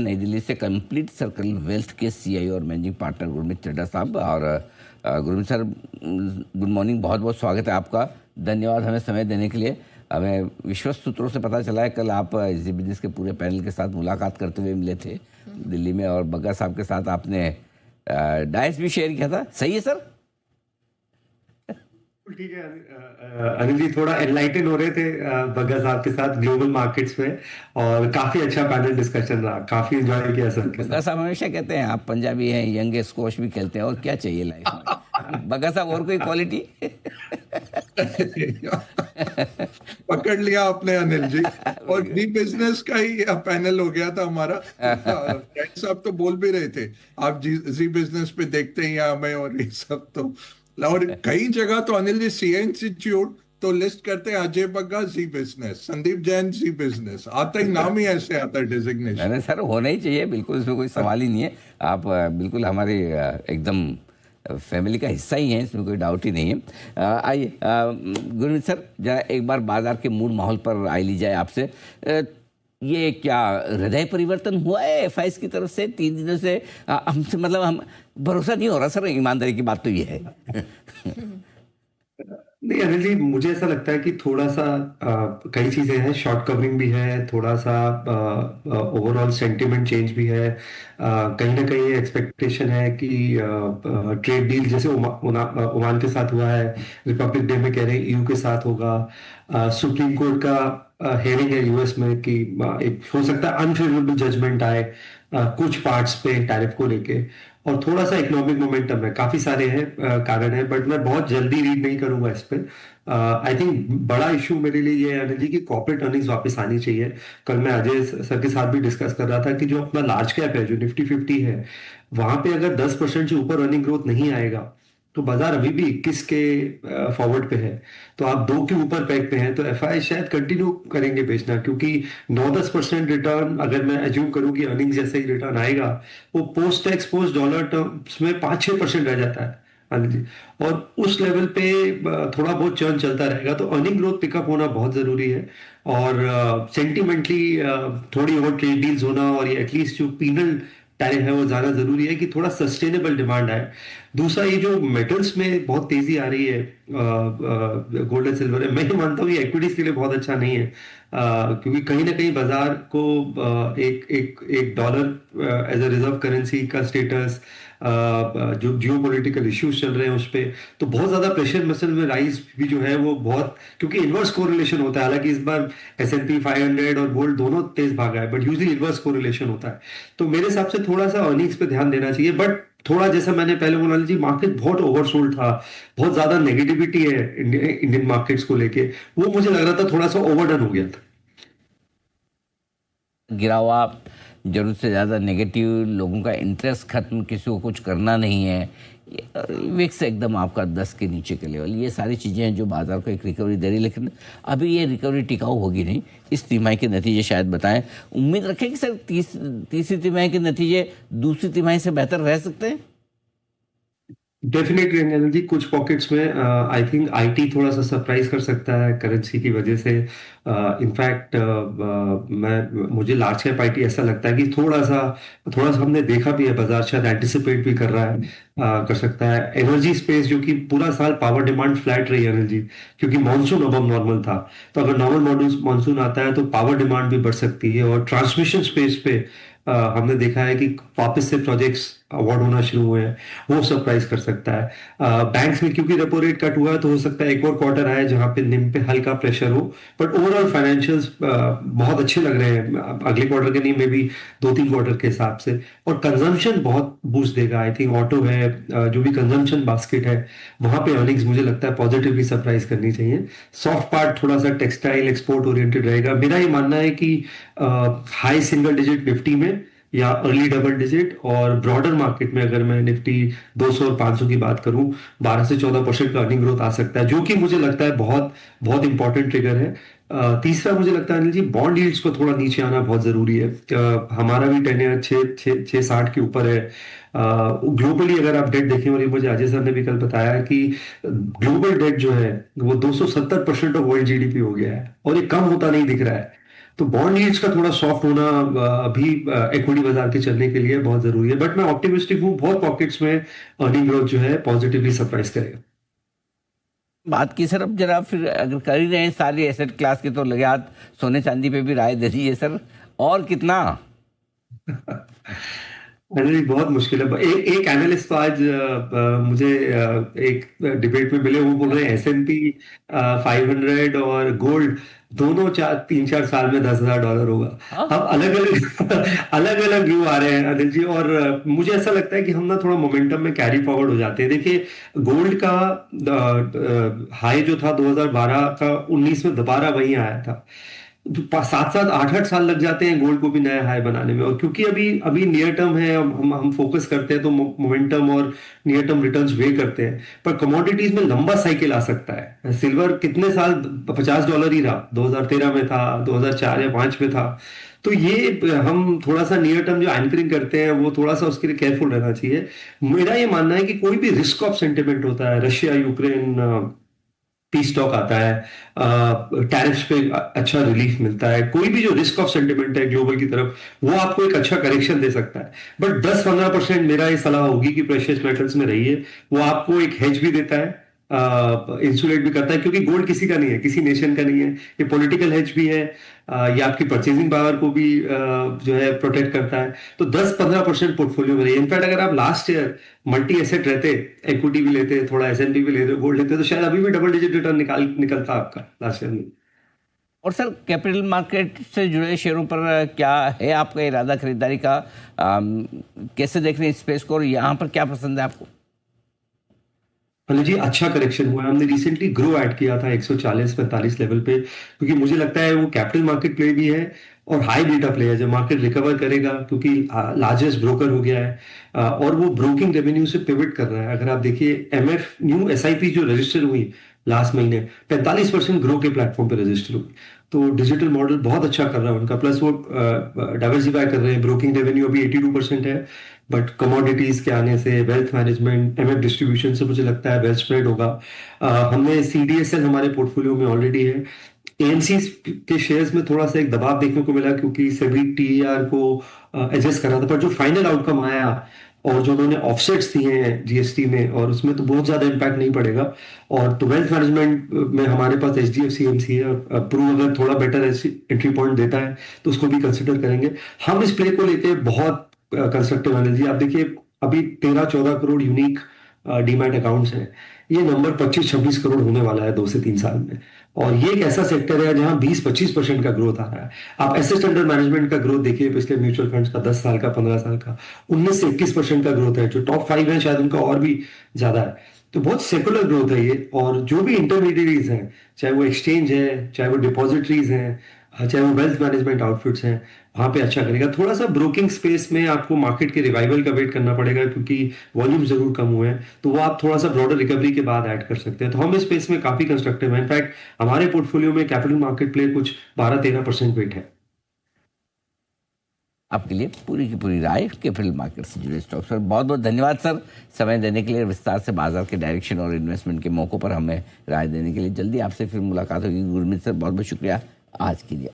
नई दिल्ली से complete circle wealth के सीईओ और मैनेजिंग पार्टनर गुरमीत चड्ढा साहब। और गुरमीत सर, गुड मॉर्निंग, बहुत बहुत स्वागत है आपका। धन्यवाद हमें समय देने के लिए। हमें विश्वस्त सूत्रों से पता चला है कल आप जी बिजनेस के पूरे पैनल के साथ मुलाकात करते हुए मिले थे दिल्ली में, और बग्गा साहब के साथ आपने डाइस भी शेयर किया था, सही है सर? ठीक है अनिल जी, थोड़ा एनलाइटन हो रहे थे बग्गा साहब के साथ ग्लोबल मार्केट्स में, और काफी अच्छा पैनल डिस्कशन रहा, काफी एंजॉय किया सर के साथ। बग्गा साहब हमेशा कहते हैं आप पंजाबी हैं, यंग स्क्वॉश भी खेलते हैं, और क्या चाहिए लाइफ में? बग्गा साहब और कोई क्वालिटी? पकड़ लिया आपने अनिल जी। और जी बिजनेस का ही पैनल हो गया था हमारा। साहब तो बोल भी रहे थे, आप जी बिजनेस पे देखते हैं हमें, और ये सब तो। और कई जगह तो अनिल जी सीए इंस्टीट्यूट तो लिस्ट करते हैं अजय बग्गा जी बिजनेस, संदीप जैन जी बिजनेस, आता ही नाम ही ऐसे आता है डिजिग्नेशन। नहीं सर, होना ही चाहिए, बिल्कुल इसमें कोई सवाल ही नहीं है। आप बिल्कुल हमारे एकदम फैमिली का हिस्सा ही है, इसमें कोई डाउट ही नहीं है। आइए गुरमीत सर, जरा एक बार बाजार के मूड माहौल पर आए ली जाए आपसे। ये क्या हृदय परिवर्तन हुआ है एफआईएस की तरफ से 3 दिनों से? हमसे मतलब हम भरोसा नहीं हो रहा सर, ईमानदारी की बात तो ये है। नहीं अनिल जी, मुझे ऐसा लगता है कि थोड़ा सा कई चीजें हैं, शॉर्ट कवरिंग भी है, थोड़ा सा ओवरऑल सेंटिमेंट चेंज भी है। कहीं ना कहीं एक्सपेक्टेशन है कि ट्रेड डील जैसे ओमान के साथ हुआ है, रिपब्लिक डे में कह रहे हैं ईयू के साथ होगा। सुप्रीम कोर्ट का हेयरिंग है यूएस में कि एक हो सकता है अनफेवरेबल जजमेंट आए कुछ पार्ट्स पे टैरिफ को लेके, और थोड़ा सा इकोनॉमिक मोमेंटम है, काफी सारे हैं कारण है, बट मैं बहुत जल्दी रीड नहीं करूंगा इस पे। आई थिंक बड़ा इशू मेरे लिए ये है अनिल जी कि कॉर्पोरेट अर्निंग्स वापस आनी चाहिए। कल मैं अजय सर के साथ भी डिस्कस कर रहा था कि जो अपना लार्ज कैप है, जो निफ्टी 50 है, वहां पे अगर 10% से ऊपर अर्निंग ग्रोथ नहीं आएगा तो बाजार अभी भी 21 के फॉरवर्ड पे है, तो आप 2 के ऊपर पैक पे हैं, तो एफआई शायद कंटिन्यू करेंगे बेचना, क्योंकि 9-10% रिटर्न अगर मैं एज्यूम करूं कि अर्निंग जैसे ही रिटर्न आएगा, वो post tax post dollar terms में 5-6% रह जाता है अनिल जी, और उस लेवल पे थोड़ा बहुत चर्न चलता रहेगा, तो अर्निंग ग्रोथ पिकअप होना बहुत जरूरी है। और सेंटिमेंटली थोड़ी और ट्रेड डील्स होना, और ये एटलीस्ट जो पीनल टैरिफ है वो ज्यादा जरूरी है कि थोड़ा सस्टेनेबल डिमांड आए। दूसरा, ये जो मेटल्स में बहुत तेजी आ रही है, गोल्ड एंड सिल्वर है, मैं ही मानता हूँ ये एक्विटीज के लिए बहुत अच्छा नहीं है, क्योंकि कहीं ना कहीं बाजार को एक एक एक dollar as a reserve currency का स्टेटस, जो जियो पॉलिटिकल इश्यूज चल रहे हैं उस पर, तो बहुत ज्यादा प्रेशर मसल में राइज भी जो है वो बहुत, क्योंकि इन्वर्स कोरिलेशन होता है। हालांकि इस बार S&P 500 और गोल्ड दोनों तेज भागा है, बट यूजली इन्वर्स कोरिलेशन होता है। तो मेरे हिसाब से थोड़ा सा अर्निंग्स पे ध्यान देना चाहिए, बट थोड़ा जैसा मैंने पहले बोला जी, मार्केट बहुत ओवरसोल्ड था, बहुत ज्यादा नेगेटिविटी है इंडियन मार्केट्स को लेके, वो मुझे लग रहा था थोड़ा सा ओवरडन हो गया था। गिरा हुआ, जरूरत से ज़्यादा नेगेटिव, लोगों का इंटरेस्ट खत्म, किसी को कुछ करना नहीं है, विक्स एकदम आपका 10 के नीचे के लेवल, ये सारी चीज़ें हैं जो बाजार को एक रिकवरी दे रही है। लेकिन अभी ये रिकवरी टिकाऊ होगी नहीं, इस तिमाही के नतीजे शायद बताएं। उम्मीद रखें कि सर तीसरी तिमाही के नतीजे दूसरी तिमाही से बेहतर रह सकते हैं? डेफिनेटली अनिल जी, कुछ पॉकेट्स में आई थिंक आईटी थोड़ा सा सरप्राइज कर सकता है करेंसी की वजह से। इनफैक्ट मैं मुझे लार्ज कैप आईटी ऐसा लगता है कि थोड़ा सा हमने देखा भी है, बाजार शायद एंटिसिपेट भी कर रहा है, कर सकता है। एनर्जी स्पेस, जो कि पूरा साल पावर डिमांड फ्लैट रही है अनिल जी, क्योंकि मानसून अब नॉर्मल था, तो अगर नॉर्मल मानसून आता है तो पावर डिमांड भी बढ़ सकती है। और ट्रांसमिशन स्पेस पे हमने देखा है कि वापस से प्रोजेक्ट्स अवार्ड होना शुरू हुए हैं, वो सरप्राइज कर सकता है। बैंक्स में क्योंकि रेपो रेट कट हुआ है, तो हो सकता है एक और क्वार्टर आए जहां पे निम पे हल्का प्रेशर हो, बट ओवरऑल फाइनेंशियल्स बहुत अच्छे लग रहे हैं अगले क्वार्टर के, नहीं में भी 2-3 क्वार्टर के हिसाब से। और कंजम्पशन बहुत बूस्ट देगा, आई थिंक ऑटो है, जो भी कंजम्पशन बास्केट है, वहां पे अर्निंग्स मुझे लगता है पॉजिटिवली सरप्राइज करनी चाहिए। सॉफ्ट पार्ट थोड़ा सा टेक्सटाइल एक्सपोर्ट ओरिएंटेड रहेगा। मेरा ये मानना है कि हाई सिंगल डिजिट निफ्टी में या अर्ली डबल डिजिट, और ब्रॉडर मार्केट में अगर मैं निफ्टी 200 और 500 की बात करूं, 12 से 14% का अर्निंग ग्रोथ आ सकता है, जो कि मुझे लगता है बहुत बहुत इंपॉर्टेंट ट्रिगर है। तीसरा, मुझे लगता है अनिल जी, बॉन्ड यील्ड्स को थोड़ा नीचे आना बहुत जरूरी है। हमारा भी 10 ईयर 6.60 के ऊपर है। ग्लोबली अगर आप डेट देखें, और ये मुझे अजय सर ने भी कल बताया कि ग्लोबल डेट जो है वो 270% ऑफ वर्ल्ड जीडीपी हो गया है, और ये कम होता नहीं दिख रहा है। तो बॉन्ड यील्ड्स का थोड़ा सॉफ्ट होना अभी इक्विटी बाजार के चलने के लिए बहुत जरूरी है, बट मैं ऑप्टिमिस्टिक हूँ, बहुत पॉकेट्स में अर्निंग ग्रोथ जो है पॉजिटिवली सरप्राइज करेगा। बात की सर, अब जरा फिर अगर कर ही रहे हैं सारी एसेट क्लास के, तो लगे हाथ सोने चांदी पे भी राय दे दीजिए सर, और कितना? एनालिस्ट बहुत मुश्किल है। एक एनालिस्ट तो आज मुझे एक डिबेट में मिले, वो बोल रहे हैं S&P 500 और गोल्ड दोनों 3-4 साल में $10,000 होगा। हाँ? अब अलग अलग अलग अलग व्यू आ रहे हैं अनिल जी, और मुझे ऐसा लगता है कि हम ना थोड़ा मोमेंटम में कैरी फॉरवर्ड हो जाते हैं। देखिए, गोल्ड का हाई जो था 2012 का, 19 में दोबारा वही आया था। 7-8 साल लग जाते हैं गोल्ड को भी नया हाई बनाने में, और क्योंकि अभी अभी नियर टर्म है, हम फोकस करते हैं तो मोमेंटम और नियर टर्म रिटर्न्स वे करते हैं। पर कमोडिटीज में लंबा साइकिल आ सकता है। सिल्वर कितने साल $50 ही रहा, 2013 में था, 2004 या 2005 में था। तो ये हम थोड़ा सा नियर टर्म जो एंकरिंग करते हैं वो थोड़ा सा उसके लिए केयरफुल रहना चाहिए। मेरा ये मानना है कि कोई भी रिस्क ऑफ सेंटिमेंट होता है, रशिया यूक्रेन पीस टॉक आता है, टैरिफ्स पे अच्छा रिलीफ मिलता है, कोई भी जो रिस्क ऑफ सेंटिमेंट है ग्लोबल की तरफ, वो आपको एक अच्छा करेक्शन दे सकता है। बट 10-15% मेरा ये सलाह होगी कि प्रेशियस मेटल्स में रहिए। वो आपको एक हेज भी देता है, इंसुलेट भी करता है, क्योंकि गोल्ड किसी का नहीं है, किसी नेशन का नहीं है। ये पॉलिटिकल हेज भी है, ये आपकी परचेजिंग पावर को भी जो है प्रोटेक्ट करता है। तो 10-15% पोर्टफोलियो में रहिए। इनफैक्ट अगर आप लास्ट ईयर मल्टी एसेट रहते, इक्विटी भी लेते, थोड़ा S&P भी लेते, गोल्ड लेते, तो शायद अभी भी डबल डिजिट रिटर्न निकलता आपका लास्ट ईयर में। और सर, कैपिटल मार्केट से जुड़े शेयरों पर क्या है आपका इरादा खरीदारी का? कैसे देख रहे हैं स्पेस को, और यहाँ पर क्या पसंद है आपको? अनिल जी, अच्छा करेक्शन हुआ है। हमने रिसेंटली ग्रो ऐड किया था 140-45 लेवल पे, क्योंकि मुझे लगता है वो कैपिटल मार्केट प्ले भी है और हाई बीटा प्ले है। जब मार्केट रिकवर करेगा, क्योंकि लार्जेस्ट ब्रोकर हो गया है, और वो ब्रोकिंग रेवेन्यू से पिवट कर रहा है। अगर आप देखिए, MF न्यू SIP जो रजिस्टर हुई लास्ट महीने, 45% ग्रो के प्लेटफॉर्म पे रजिस्टर हुई। तो डिजिटल मॉडल बहुत अच्छा कर रहा है उनका, प्लस वो डाइवर्सिफाई कर रहे हैं। ब्रोकिंग रेवेन्यू अभी 82% है, बट कमोडिटीज के आने से, वेल्थ मैनेजमेंट, MF डिस्ट्रीब्यूशन से मुझे लगता है वेल स्प्रेड होगा। हमने CDSL हमारे पोर्टफोलियो में ऑलरेडी है। AMC के शेयर्स में थोड़ा सा एक दबाव देखने को मिला, क्योंकि सेबी TER को एडजस्ट कर रहा था, पर जो फाइनल आउटकम आया और जो उन्होंने ऑफसेट्स दिए हैं GST में, और उसमें तो बहुत ज्यादा इम्पैक्ट नहीं पड़ेगा। और तो वेल्थ मैनेजमेंट में हमारे पास HDFC AMC है, और प्रू अगर थोड़ा बेटर एंट्री पॉइंट देता है तो उसको भी कंसिडर करेंगे। हम इस प्ले को लेके बहुत कंस्ट्रक्टिव एनालिसिस। आप देखिए, अभी 13-14 करोड़ यूनिक डीमैट अकाउंट्स हैं। ये नंबर 25-26 करोड़ होने वाला है 2 से 3 साल में। और ये एक ऐसा सेक्टर है जहां 20-25% का ग्रोथ आ रहा है। आप एसेट अंडर मैनेजमेंट का ग्रोथ देखिए, पिछले म्यूचुअल फंड्स का 10 साल का, 15 साल का 19 से 21% का ग्रोथ है। जो टॉप 5 है शायद उनका और भी ज्यादा है। तो बहुत सेकुलर ग्रोथ है ये। और जो भी इंटरमीडिएटरीज हैं, चाहे वो एक्सचेंज है, चाहे वो डिपॉजिटरीज हैं, चाहे वो वेल्थ मैनेजमेंट आउटफिट्स हैं, वहां पे अच्छा करेगा। थोड़ा सा ब्रोकिंग स्पेस में आपको मार्केट के रिवाइवल का वेट करना पड़ेगा, क्योंकि वॉल्यूम जरूर कम हुए हैं। तो वो आप थोड़ा सा ब्रॉडर रिकवरी के बाद ऐड कर सकते हैं। तो हम इस स्पेस में काफी कंस्ट्रक्टिव है। इनफैक्ट हमारे पोर्टफोलियो में कैपिटल मार्केट प्ले कुछ 12-13% वेट है। आपके लिए पूरी की पूरी राय कैपिटल मार्केट से जुड़े स्टॉक्स पर। बहुत बहुत धन्यवाद सर, समय देने के लिए, विस्तार से बाजार के डायरेक्शन और इन्वेस्टमेंट के मौकों पर हमें राय देने के लिए। जल्दी आपसे फिर मुलाकात होगी। गुरमीत सर, बहुत बहुत शुक्रिया आज के लिए।